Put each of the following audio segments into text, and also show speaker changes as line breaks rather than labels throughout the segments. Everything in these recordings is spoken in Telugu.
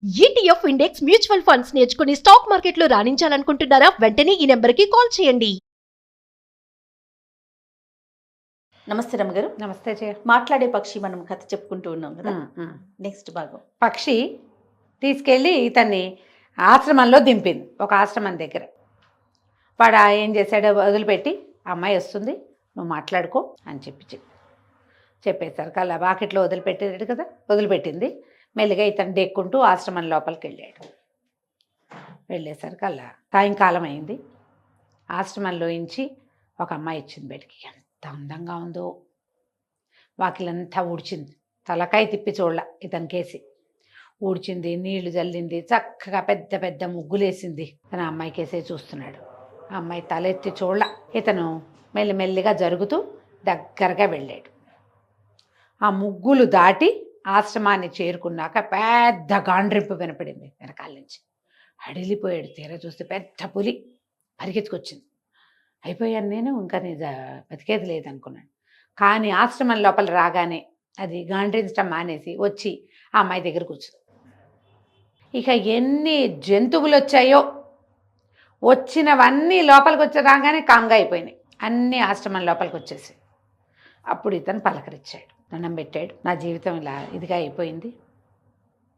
ఈటీఎఫ్ ఇండెక్స్ మ్యూచువల్ ఫండ్స్ నేర్చుకుని స్టాక్ మార్కెట్లో రాణించాలనుకుంటున్నారా? వెంటనే ఈ నెంబర్కి కాల్ చేయండి.
నమస్తే రమ్మగారు.
నమస్తే చే
మాట్లాడే పక్షి మనం కథ చెప్పుకుంటూ ఉన్నాం కదా. నెక్స్ట్ భాగం.
పక్షి తీసుకెళ్ళి ఇతన్ని ఆశ్రమంలో దింపింది, ఒక ఆశ్రమం దగ్గర. వాడు ఏం చేశాడో వదిలిపెట్టి, అమ్మాయి వస్తుంది, నువ్వు మాట్లాడుకో అని చెప్పేసరికి అలా బాకెట్లో వదిలిపెట్టాడు కదా, వదిలిపెట్టింది. మెల్లిగా ఇతను డెక్కుంటూ ఆశ్రమం లోపలికి వెళ్ళాడు. వెళ్ళేసరికి అలా సాయంకాలం అయింది. ఆశ్రమంలోంచి ఒక అమ్మాయి ఇచ్చింది బయటికి. ఎంత అందంగా ఉందో, వాకిలంతా ఊడ్చింది, తలకాయ తిప్పి చూడల ఇతనికేసి ఊడ్చింది, నీళ్లు జల్లింది, చక్కగా పెద్ద పెద్ద ముగ్గులేసింది. తన అమ్మాయికేసే చూస్తున్నాడు. ఆ అమ్మాయి తలెత్తి చూడల. ఇతను మెల్లిమెల్లిగా జరుగుతూ దగ్గరగా వెళ్ళాడు. ఆ ముగ్గులు దాటి ఆశ్రమాన్ని చేరుకున్నాక పెద్ద గాండ్రింపు వినపడింది వెనకాల నుంచి. అడిలిపోయాడు. తీరా చూస్తే పెద్ద పులి పరిగెత్తుకొచ్చింది. అయిపోయాను నేను, ఇంకా నీ బతికేది లేదనుకున్నాడు. కానీ ఆశ్రమం లోపల రాగానే అది గాండ్రించడం మానేసి వచ్చి ఆ అమ్మాయి దగ్గర కూర్చుంది. ఇక ఎన్ని జంతువులు వచ్చాయో, వచ్చినవన్నీ లోపలికి వచ్చి రాగానే కామ్గా అయిపోయినాయి. అన్నీ ఆశ్రమం లోపలికి వచ్చేసి అప్పుడు ఇతను పలకరించాడు, దండం పెట్టాడు. నా జీవితం ఇలా ఇదిగా అయిపోయింది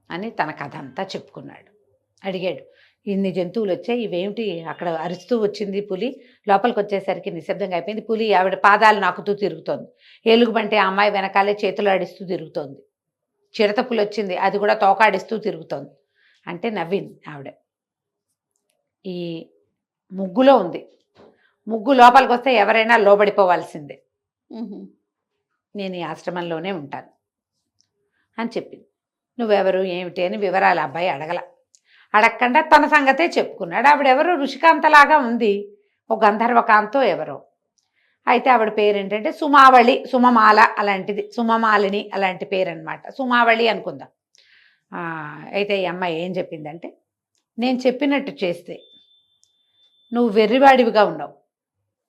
అని తన కథ అంతా చెప్పుకున్నాడు. అడిగాడు, ఇన్ని జంతువులు వచ్చాయి, ఇవేమిటి? అక్కడ అరుస్తూ వచ్చింది పులి, లోపలికి వచ్చేసరికి నిశ్శబ్దంగా అయిపోయింది. పులి ఆవిడ పాదాలు నాకుతూ తిరుగుతోంది. ఎలుగుబంటి ఆ అమ్మాయి వెనకాలే చేతులు ఆడిస్తూ తిరుగుతోంది. చిరత పులి వచ్చింది, అది కూడా తోకాడిస్తూ తిరుగుతోంది అంటే నవ్వింది ఆవిడ. ఈ ముగ్గులో ఉంది, ముగ్గు లోపలికి వస్తే ఎవరైనా లోబడిపోవాల్సిందే, నేను ఈ ఆశ్రమంలోనే ఉంటాను అని చెప్పింది. నువ్వెవరు ఏమిటి అని వివరాలు అబ్బాయి అడగకుండా తన సంగతే చెప్పుకున్నాడు. ఆవిడెవరో ఋషికాంతలాగా ఉంది, ఒక గంధర్వకాంతో ఎవరో. అయితే ఆవిడ పేరు ఏంటంటే సుమావళి, సుమమాల అలాంటిది, సుమమాలిని అలాంటి పేరు అనమాట. సుమావళి అనుకుందాం. అయితే ఈ అమ్మాయి ఏం చెప్పిందంటే, నేను చెప్పినట్టు చేస్తే నువ్వు వెర్రివాడివిగా ఉన్నావు,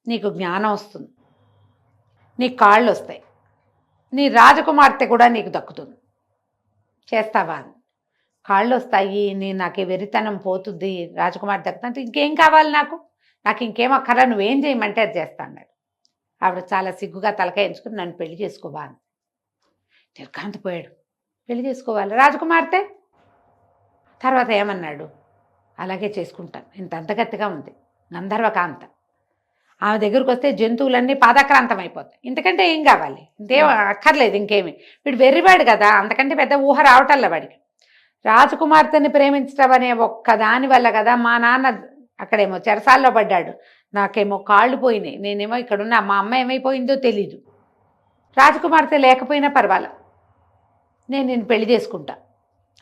నీకు జ్ఞానం వస్తుంది, నీ కాళ్ళు వస్తాయి, నీ రాజకుమార్తె కూడా నీకు దక్కుతుంది, చేస్తావా అని. కాళ్ళు వస్తాయి, నాకు వెర్రితనం పోతుంది, రాజకుమార్తె దక్కుతుంది, ఇంకేం కావాలి నాకు ఇంకేం అక్కర్లా, నువ్వేం చేయమంటే అది చేస్తా అన్నాడు. ఆవిడ చాలా సిగ్గుగా తలకాయ ఎంచుకుని, నన్ను పెళ్లి చేసుకోవా అని. నిర్ఘాంతపోయాడు. పెళ్లి చేసుకోవాలి, రాజకుమార్తె? తర్వాత ఏమన్నాడు, అలాగే చేసుకుంటాను. ఇంత అంతగత్తిగా ఉంది గంధర్వకాంత, ఆమె దగ్గరకు వస్తే జంతువులన్నీ పాదాక్రాంతం అయిపోతాయి, ఇంతకంటే ఏం కావాలి? ఇంకేం అక్కర్లేదు ఇంకేమి. వీడు వెర్రివాడు కదా, అంతకంటే పెద్ద ఊహ రావటంలా వాడికి. రాజకుమార్తెని ప్రేమించడం అనే ఒక్కదాని వల్ల కదా మా నాన్న అక్కడేమో చెరసాల్లో పడ్డాడు, నాకేమో కాళ్ళు పోయినాయి, నేనేమో ఇక్కడున్న మా అమ్మ ఏమైపోయిందో తెలీదు. రాజకుమార్తె లేకపోయినా పర్వాలా, నేను పెళ్లి చేసుకుంటా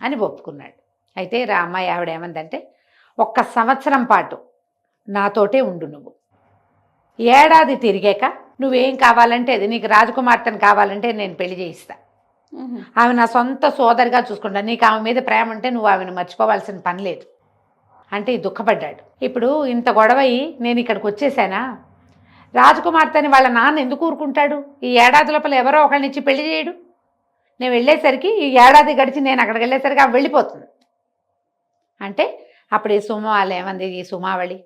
అని ఒప్పుకున్నాడు. అయితే అమ్మాయి ఆవిడ ఏమందంటే, 1 సంవత్సరం పాటు నాతోటే ఉండు, నువ్వు ఏడాది తిరిగాక నువ్వేం కావాలంటే అది, నీకు రాజకుమార్తెను కావాలంటే నేను పెళ్లి చేయిస్తా, ఆమె నా సొంత సోదరిగా చూసుకుంటా, నీకు ఆమె మీద ప్రేమ ఉంటే నువ్వు ఆమెను మర్చిపోవాల్సిన పని లేదు అంటే దుఃఖపడ్డాడు. ఇప్పుడు ఇంత గొడవయి నేను ఇక్కడికి వచ్చేసానా, రాజకుమార్తెని వాళ్ళ నాన్న ఎందుకు ఊరుకుంటాడు? ఈ ఏడాది లోపల ఎవరో ఒకళ్ళని ఇచ్చి పెళ్లి చేయడు. నేను వెళ్ళేసరికి, ఈ ఏడాది గడిచి నేను అక్కడికి వెళ్ళేసరికి ఆమె వెళ్ళిపోతుంది అంటే అప్పుడు ఈ సుమావళి ఏమంది, ఈ సుమావళి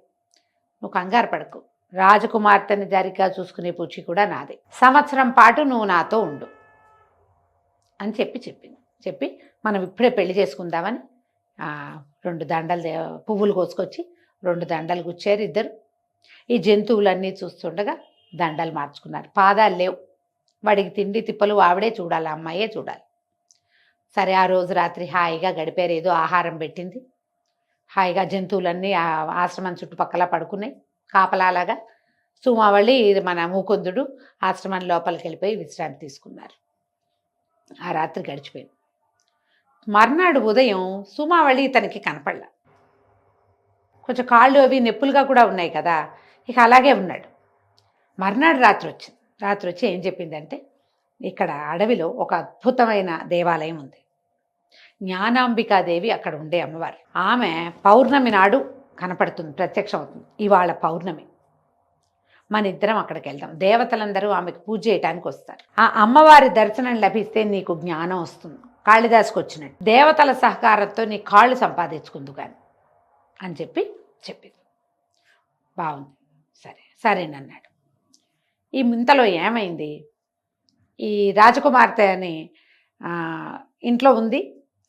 నువ్వు కంగారు పడకు, రాజకుమార్తెని జరిగ్గా చూసుకునే పూచి కూడా నాదే, సంవత్సరం పాటు నువ్వు నాతో ఉండు అని చెప్పి మనం ఇప్పుడే పెళ్లి చేసుకుందామని 2 దండలు పువ్వులు కోసుకొచ్చి 2 దండలు గుచ్చారు ఇద్దరు. ఈ జంతువులన్నీ చూస్తుండగా దండలు మార్చుకున్నారు. పాదాలు లేవు, వాడికి తిండి తిప్పలు ఆవిడే చూడాలి, అమ్మాయే చూడాలి. సరే, ఆ రోజు రాత్రి హాయిగా గడిపారు. ఏదో ఆహారం పెట్టింది, హాయిగా జంతువులన్నీ ఆశ్రమం చుట్టుపక్కల పడుకున్నాయి కాపలాలాగా. సుమావళి మన ముకుందుడు ఆశ్రమం లోపలికి వెళ్ళిపోయి విశ్రాంతి తీసుకున్నారు. ఆ రాత్రి గడిచిపోయింది. మర్నాడు ఉదయం సుమావళి ఇతనికి కనపడలా. కొంచెం కాళ్ళు అవి నొప్పులుగా కూడా ఉన్నాయి కదా, ఇక అలాగే ఉన్నాడు. మర్నాడు రాత్రి వచ్చి ఏం చెప్పిందంటే, ఇక్కడ అడవిలో ఒక అద్భుతమైన దేవాలయం ఉంది, జ్ఞానాంబికాదేవి అక్కడ ఉండే అమ్మవారు. ఆమె పౌర్ణమి నాడు కనపడుతుంది, ప్రత్యక్షం అవుతుంది. ఇవాళ పౌర్ణమి, మన ఇద్దరం అక్కడికి వెళ్దాం, దేవతలందరూ ఆమెకు పూజ చేయడానికి వస్తారు, ఆ అమ్మవారి దర్శనం లభిస్తే నీకు జ్ఞానం వస్తుంది, కాళిదాసుకు వచ్చినట్టు దేవతల సహకారంతో నీ కాళ్ళు సంపాదించుకుందు కానీ అని చెప్పింది. బాగుంది, సరేనన్నాడు. ఈ ఇంతలో ఏమైంది, ఈ రాజకుమార్తె అని ఇంట్లో ఉంది.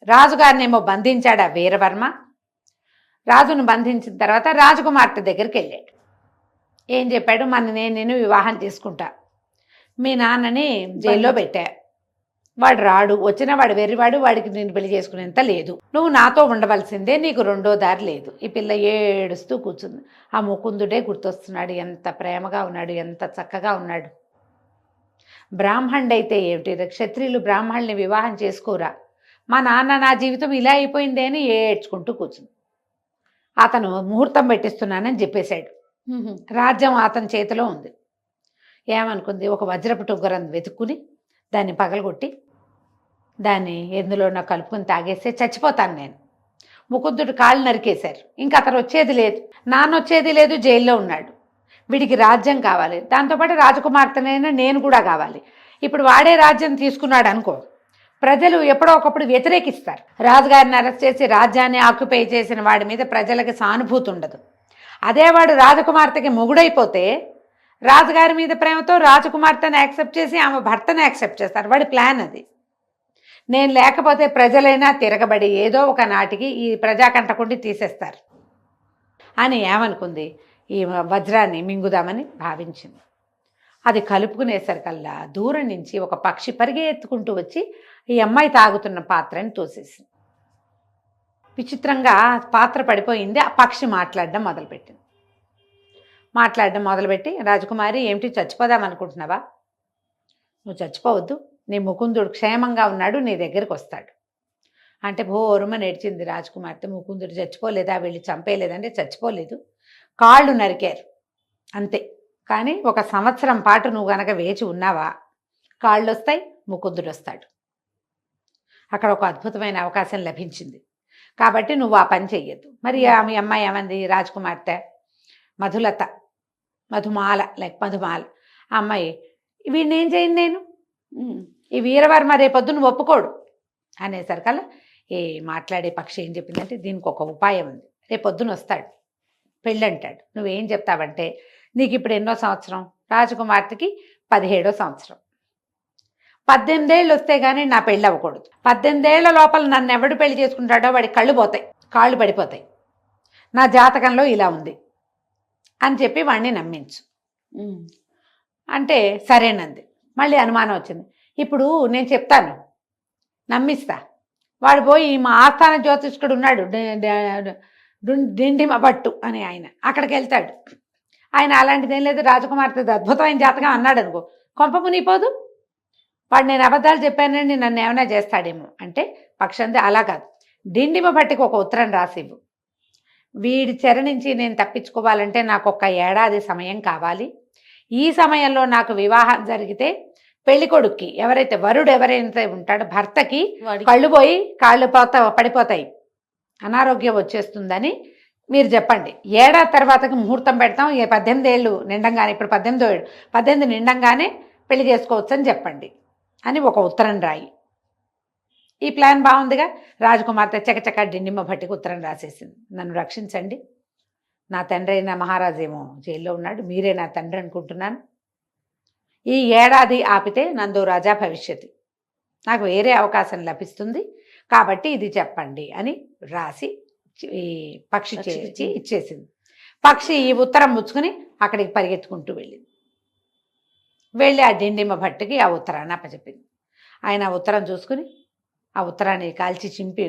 రాజుగారినేమో బంధించాడు ఆ వీరవర్మ. రాజును బంధించిన తర్వాత రాజకుమార్తె దగ్గరికి వెళ్ళాడు. ఏం చెప్పాడు, నేను వివాహం చేసుకుంటా, మీ నాన్నని జైల్లో పెట్టా, వాడు రాడు, వచ్చిన వాడు వెర్రివాడు, వాడికి నేను పెళ్లి చేసుకునేంత లేదు, నువ్వు నాతో ఉండవలసిందే, నీకు రెండో దారి లేదు. ఈ పిల్ల ఏడుస్తూ కూర్చుంది. ఆ ముకుందుడే గుర్తొస్తున్నాడు. ఎంత ప్రేమగా ఉన్నాడు, ఎంత చక్కగా ఉన్నాడు. బ్రాహ్మణుడైతే ఏమిటి, క్షత్రియులు బ్రాహ్మణుల్ని వివాహం చేసుకోరా, మా నాన్న నా జీవితం ఇలా అయిపోయింది అని ఏడ్చుకుంటూ కూర్చుంది. అతను ముహూర్తం పెట్టిస్తున్నానని చెప్పేశాడు. రాజ్యం అతని చేతిలో ఉంది. ఏమనుకుంది, ఒక వజ్రపు టొగ్గరం వెతుక్కుని దాన్ని పగలగొట్టి దాన్ని ఎందులో కలుపుకొని తాగేస్తే చచ్చిపోతాను నేను. ముకుందుడు కాళ్ళు నరికేశారు. ఇంకా అతను వచ్చేది లేదు, నాన్న వచ్చేది లేదు, జైల్లో ఉన్నాడు. వీడికి రాజ్యం కావాలి, దాంతోపాటు రాజకుమార్తెనైనా నేను కూడా కావాలి. ఇప్పుడు వాడే రాజ్యం తీసుకున్నాడు అనుకో, ప్రజలు ఎప్పుడో ఒకప్పుడు వ్యతిరేకిస్తారు. రాజుగారిని అరెస్ట్ చేసి రాజ్యాన్ని ఆక్యుపై చేసిన వాడి మీద ప్రజలకి సానుభూతి ఉండదు. అదే వాడు రాజకుమార్తెకి మొగుడైపోతే రాజుగారి మీద ప్రేమతో రాజకుమార్తెని యాక్సెప్ట్ చేసి ఆమె భర్తను యాక్సెప్ట్ చేస్తారు. వాడి ప్లాన్ అది. నేను లేకపోతే ప్రజలైనా తిరగబడి ఏదో ఒక నాటికి ఈ ప్రజాకంటకుండి తీసేస్తారు అని ఏమనుకుంది, ఈ వజ్రాన్ని మింగుదామని భావించింది. అది కలుపుకునేసరికల్లా దూరం నుంచి ఒక పక్షి పరిగెత్తుకుంటూ వచ్చి ఈ అమ్మాయి తాగుతున్న పాత్రని తోసేసింది. విచిత్రంగా పాత్ర పడిపోయింది. ఆ పక్షి మాట్లాడడం మొదలుపెట్టి రాజకుమారి, ఏమిటి చచ్చిపోదామనుకుంటున్నావా? నువ్వు చచ్చిపోవద్దు, నీ ముకుందుడు క్షేమంగా ఉన్నాడు, నీ దగ్గరికి వస్తాడు అంటే భోరుమని ఏడ్చింది రాజకుమార్తె. ముకుందుడు చచ్చిపోలేదా, వెళ్ళి చంపేయలేదంటే చచ్చిపోలేదు, కాళ్ళు నరికారు అంతే. కానీ 1 సంవత్సరం పాటు నువ్వు గనక వేచి ఉన్నావా, కాళ్ళు వస్తాయి, ముకుందుడు వస్తాడు. అక్కడ ఒక అద్భుతమైన అవకాశం లభించింది. కాబట్టి నువ్వు ఆ పని చెయ్యొద్దు. మరి మీ అమ్మాయి ఏమంది, రాజకుమార్తె మధుమాల ఆ అమ్మాయి, వీడిని ఏం చేయను నేను, ఈ వీరవర్మ రేపొద్దు నువ్వు ఒప్పుకోడు అనేసరికల్లా ఏ మాట్లాడే పక్షి ఏం చెప్పిందంటే, దీనికి ఒక ఉపాయం ఉంది. రేపొద్దున వస్తాడు, పెళ్ళంటాడు. నువ్వేం చెప్తావంటే, నీకు ఇప్పుడు ఎన్నో సంవత్సరం, రాజకుమార్తెకి 17వ సంవత్సరం, 18 ఏళ్ళు వస్తే కానీ నా పెళ్ళి అవ్వకూడదు. 18 ఏళ్ల లోపల నన్ను ఎవడు పెళ్లి చేసుకుంటాడో వాడి కళ్ళు పోతాయి, కాళ్ళు పడిపోతాయి, నా జాతకంలో ఇలా ఉంది అని చెప్పి వాడిని నమ్మించు అంటే సరేనంది. మళ్ళీ అనుమానం వచ్చింది. ఇప్పుడు నేను చెప్తాను, నమ్మిస్తా. వాడు పోయి మా ఆస్థాన జ్యోతిష్కుడు ఉన్నాడు, డిండిమ భట్టు అని ఆయన, అక్కడికి వెళ్తాడు. ఆయన అలాంటిదేం లేదు, రాజకుమార్తె అద్భుతమైన జాతకం అన్నాడు అనుకో, కొంప మునిపోదు. వాడు నేను అబద్ధాలు చెప్పానని నన్ను ఏమైనా చేస్తాడేమో అంటే, పక్షంది అలా కాదు, డిండిమ భట్టికి ఒక ఉత్తరం రాసివ్వు. వీడి చెర నుంచి నేను తప్పించుకోవాలంటే నాకు 1 ఏడాది సమయం కావాలి. ఈ సమయంలో నాకు వివాహం జరిగితే పెళ్లి కొడుక్కి ఎవరైతే వరుడు ఎవరైతే ఉంటాడో భర్తకి కళ్ళు పోయి కాళ్ళు పడిపోతాయి, అనారోగ్యం వచ్చేస్తుందని మీరు చెప్పండి. ఏడాది తర్వాతకి ముహూర్తం పెడతాం, 18 ఏళ్ళు నిండంగానే, ఇప్పుడు 18 నిండంగానే పెళ్లి చేసుకోవచ్చు అని చెప్పండి అని ఒక ఉత్తరం రాయి. ఈ ప్లాన్ బాగుందిగా. రాజకుమార్తె చకచక డిండిమ భట్టికి ఉత్తరం రాసేసింది, నన్ను రక్షించండి, నా తండ్రి అయిన మహారాజేమో జైల్లో ఉన్నాడు, మీరే నా తండ్రి అనుకుంటున్నాను, ఈ ఏడాది ఆపితే నందో రాజా భవిష్యత్తు, నాకు వేరే అవకాశం లభిస్తుంది, కాబట్టి ఇది చెప్పండి అని రాసి ఈ పక్షి చేర్చి ఇచ్చేసింది. పక్షి ఈ ఉత్తరం ముచ్చుకుని అక్కడికి పరిగెత్తుకుంటూ వెళ్ళి ఆ డిండిమ భట్టుకి ఆ ఉత్తరాన్ని అప్పచెప్పింది. ఆయన ఆ ఉత్తరం చూసుకుని ఆ ఉత్తరాన్ని కాల్చి చింపి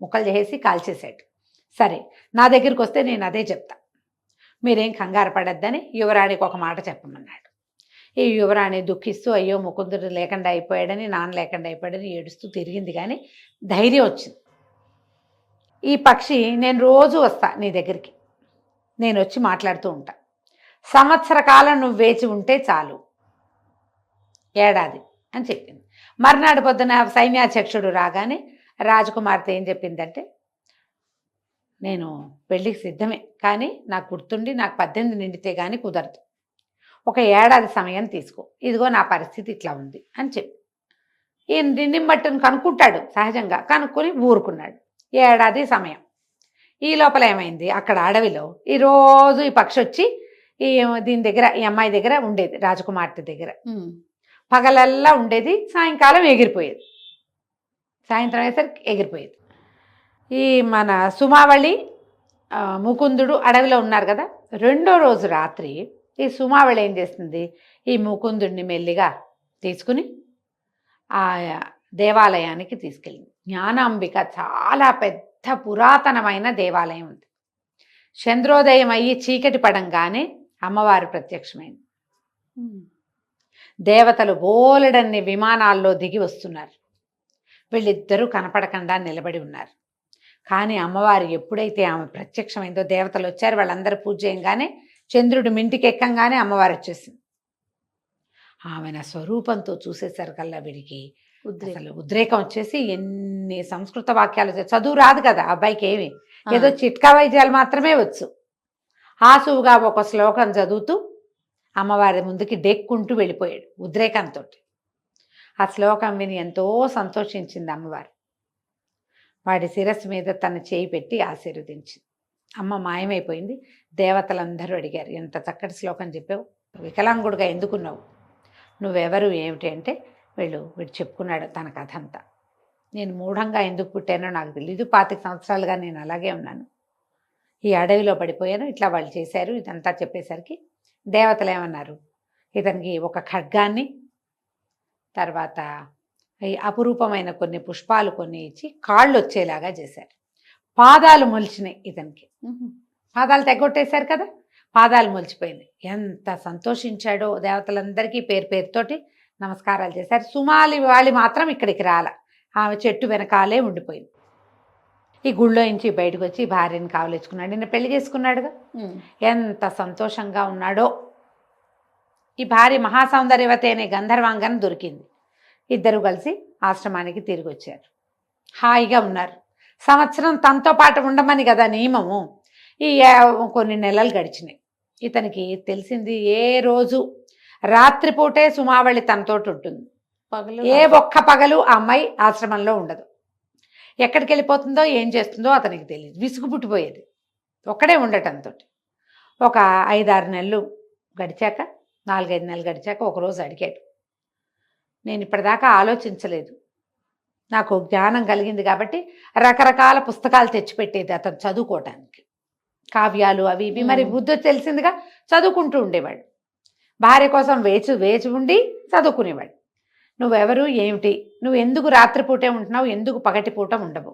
ముక్కలు చేసి కాల్చేశాడు. సరే, నా దగ్గరికి వస్తే నేను అదే చెప్తా, మీరేం కంగారు పడద్దని యువరాణికి ఒక మాట చెప్పమన్నాడు. ఈ యువరాణి దుఃఖిస్తూ అయ్యో ముకుందుడు లేకుండా అయిపోయాడని, నాన్న లేకుండా అయిపోయాడని ఏడుస్తూ తిరిగింది. కానీ ధైర్యం వచ్చింది. ఈ పక్షి, నేను రోజు వస్తా నీ దగ్గరికి, నేను వచ్చి మాట్లాడుతూ ఉంటా, సంవత్సర కాలం నువ్వు వేచి ఉంటే చాలు, ఏడాది అని చెప్పింది. మర్నాడు పొద్దున సైన్యాధ్యక్షుడు రాగానే రాజకుమార్తె ఏం చెప్పిందంటే, నేను పెళ్ళికి సిద్ధమే, కానీ నాకు గుర్తుండి నాకు 18 నిండితే కానీ కుదరదు, 1 ఏడాది సమయం తీసుకో, ఇదిగో నా పరిస్థితి ఇట్లా ఉంది అని చెప్పి ఈయన నిమ్మట్టును కనుక్కుంటాడు సహజంగా, కనుక్కొని ఊరుకున్నాడు. ఏడాది సమయం. ఈ లోపల ఏమైంది, అక్కడ అడవిలో ఈరోజు ఈ పక్షి వచ్చి దీని దగ్గర, ఈ అమ్మాయి దగ్గర ఉండేది, రాజకుమార్తె దగ్గర. పగలల్లా ఉండేది, సాయంకాలం ఎగిరిపోయేది. సాయంత్రం అయ్యేసరికి ఎగిరిపోయేది. ఈ మన సుమావళి ముకుందుడు అడవిలో ఉన్నారు కదా. రెండో రోజు రాత్రి ఈ సుమావళి ఏం చేస్తుంది, ఈ ముకుందుడిని మెల్లిగా తీసుకుని ఆ దేవాలయానికి తీసుకెళ్ళింది. జ్ఞానాంబిక చాలా పెద్ద పురాతనమైన దేవాలయం ఉంది. చంద్రోదయం అయ్యి చీకటి పడంగానే అమ్మవారు ప్రత్యక్షమైంది. దేవతలు బోలెడన్ని విమానాల్లో దిగి వస్తున్నారు. వీళ్ళిద్దరూ కనపడకుండా నిలబడి ఉన్నారు. కానీ అమ్మవారు ఎప్పుడైతే ఆమె ప్రత్యక్షమైందో, దేవతలు వచ్చారు, వాళ్ళందరూ పూజ చేయంగానే చంద్రుడు మింటికి ఎక్కంగానే అమ్మవారు వచ్చేసింది. ఆమె నా స్వరూపంతో చూసేసరికల్లా వీడికి అసలు ఉద్రేకం వచ్చేసి ఎన్ని సంస్కృత వాక్యాలు, చదువు రాదు కదా అబ్బాయికి, ఏమి ఏదో చిట్కా వైద్యాలు మాత్రమే వచ్చు. ఆసువుగా ఒక శ్లోకం చదువుతూ అమ్మవారి ముందుకి డెక్కుంటూ వెళ్ళిపోయాడు ఉద్రేకంతో. ఆ శ్లోకం విని ఎంతో సంతోషించింది అమ్మవారు. వాడి శిరస్సు మీద తన చేయి పెట్టి ఆశీర్వదించింది. అమ్మ మాయమైపోయింది. దేవతలందరూ అడిగారు, ఎంత చక్కటి శ్లోకం చెప్పావు, వికలాంగుడుగా ఎందుకున్నావు, నువ్వెవరు ఏమిటి అంటే, వీడు చెప్పుకున్నాడు తన కథ అంతా. నేను మూఢంగా ఎందుకు పుట్టానో నాకు తెలీదు, 25 సంవత్సరాలుగా నేను అలాగే ఉన్నాను, ఈ అడవిలో పడిపోయాను, ఇట్లా వాళ్ళు చేశారు, ఇదంతా చెప్పేసరికి దేవతలు ఏమన్నారు, ఇతనికి ఒక ఖడ్గాన్ని, తర్వాత ఈ అపురూపమైన కొన్ని పుష్పాలు కొన్ని ఇచ్చి కాళ్ళు వచ్చేలాగా చేశారు. పాదాలు మొలిచినాయి ఇతనికి, పాదాలు తెగొట్టేశారు కదా, పాదాలు మొలిచిపోయింది. ఎంత సంతోషించాడో. దేవతలందరికీ పేరు పేరుతోటి నమస్కారాలు చేశారు. సుమాలి వాళ్ళు మాత్రం ఇక్కడికి రాల, ఆమె చెట్టు వెనకాలే ఉండిపోయింది. ఈ గుళ్ళో నుంచి బయటకు వచ్చి భార్యని కావలించుకున్నాడు. నిన్న పెళ్లి చేసుకున్నాడుగా, ఎంత సంతోషంగా ఉన్నాడో. ఈ భార్య మహాసౌందర్యవతి అనే గంధర్వాంగన దొరికింది. ఇద్దరు కలిసి ఆశ్రమానికి తిరిగి వచ్చారు. హాయిగా ఉన్నారు. సంవత్సరం తనతో పాటు ఉండమని కదా నియమము. ఈ కొన్ని నెలలు గడిచినాయి. ఇతనికి తెలిసింది, ఏ రోజు రాత్రిపూటే సుమావళి తనతోటి ఉంటుంది, ఏ ఒక్క పగలు ఆ అమ్మాయి ఆశ్రమంలో ఉండదు. ఎక్కడికి వెళ్ళిపోతుందో ఏం చేస్తుందో అతనికి తెలియదు. విసుగు పుట్టిపోయేది, ఒక్కడే ఉండటంతో. ఒక 5-6 నెలలు గడిచాక, 4-5 నెలలు గడిచాక ఒకరోజు అడిగాడు, నేను ఇప్పటిదాకా ఆలోచించలేదు, నాకు జ్ఞానం కలిగింది కాబట్టి రకరకాల పుస్తకాలు తెచ్చిపెట్టేది అతను చదువుకోవటానికి, కావ్యాలు అవి ఇవి. మరి బుద్ధి తెలిసిందిగా, చదువుకుంటూ ఉండేవాడు. భార్య కోసం వేచి ఉండి చదువుకునేవాడు. నువ్వెవరు ఏమిటి, నువ్వు ఎందుకు రాత్రిపూటే ఉంటున్నావు, ఎందుకు పగటిపూట ఉండవు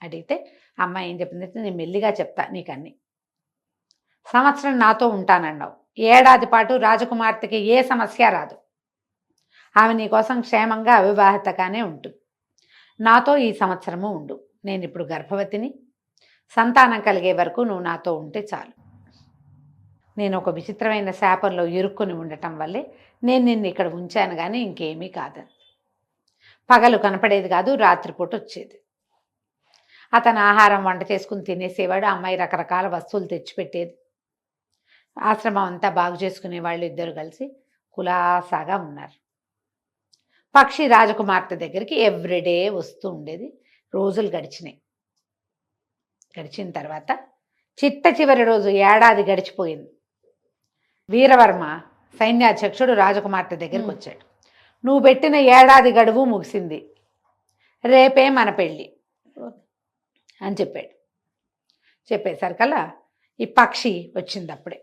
అడిగితే అమ్మాయి ఏం చెప్పిందంటే, నేను మెల్లిగా చెప్తా నీకన్నీ. సంవత్సరం నాతో ఉంటానన్నావు, ఏడాది పాటు రాజకుమార్తెకి ఏ సమస్య రాదు, ఆమె నీ కోసం క్షేమంగా అవివాహితగానే ఉంటుంది. నాతో ఈ సంవత్సరము ఉండు, నేను ఇప్పుడు గర్భవతిని, సంతానం కలిగే వరకు నువ్వు నాతో ఉంటే చాలు. నేను ఒక విచిత్రమైన శాపంలో ఇరుక్కుని ఉండటం వల్లే నేను నిన్ను ఇక్కడ ఉంచాను, కానీ ఇంకేమీ కాదని. పగలు కనపడేది కాదు, రాత్రిపూట వచ్చేది. అతను ఆహారం వంట చేసుకుని తినేసేవాడు, అమ్మాయి రకరకాల వస్తువులు తెచ్చిపెట్టేది. ఆశ్రమం అంతా బాగు చేసుకునే వాళ్ళు ఇద్దరు కలిసి కులాసాగా ఉన్నారు. పక్షి రాజకుమార్తె దగ్గరికి ఎవ్రీడే వస్తూ ఉండేది. రోజులు గడిచినాయి. గడిచిన తర్వాత చిట్ట చివరి రోజు, ఏడాది గడిచిపోయింది. వీరవర్మ సైన్యాధ్యక్షుడు రాజకుమార్తె దగ్గరికి వచ్చాడు. నువ్వు పెట్టిన ఏడాది గడువు ముగిసింది, రేపే మన పెళ్ళి అని చెప్పాడు. చెప్పేసరికల్లా ఈ పక్షి వచ్చింది. అప్పుడే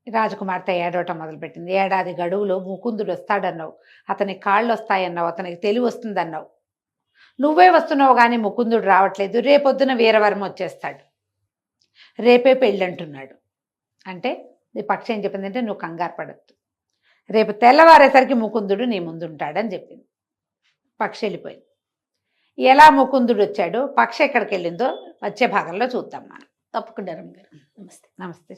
రాజకుమార్తె ఏడవటం మొదలుపెట్టింది. ఏడాది గడువులో ముకుందుడు వస్తాడన్నావు, అతని కాళ్ళు వస్తాయన్నావు, అతనికి తెలివి వస్తుందన్నావు, నువ్వే వస్తున్నావు కానీ ముకుందుడు రావట్లేదు, రేపొద్దున వీరవర్మ వచ్చేస్తాడు, రేపే పెళ్ళి అంటున్నాడు. అంటే ఈ పక్షి ఏం చెప్పిందంటే, నువ్వు కంగారు పడద్దు, రేపు తెల్లవారేసరికి ముకుందుడు నీ ముందుంటాడని చెప్పింది. పక్షి వెళ్ళిపోయింది. ఎలా ముకుందుడు వచ్చాడో, పక్షి ఎక్కడికి వెళ్ళిందో వచ్చే భాగంలో చూద్దాం మనం.
తప్పకుండా రమ్య గారు. నమస్తే.
నమస్తే.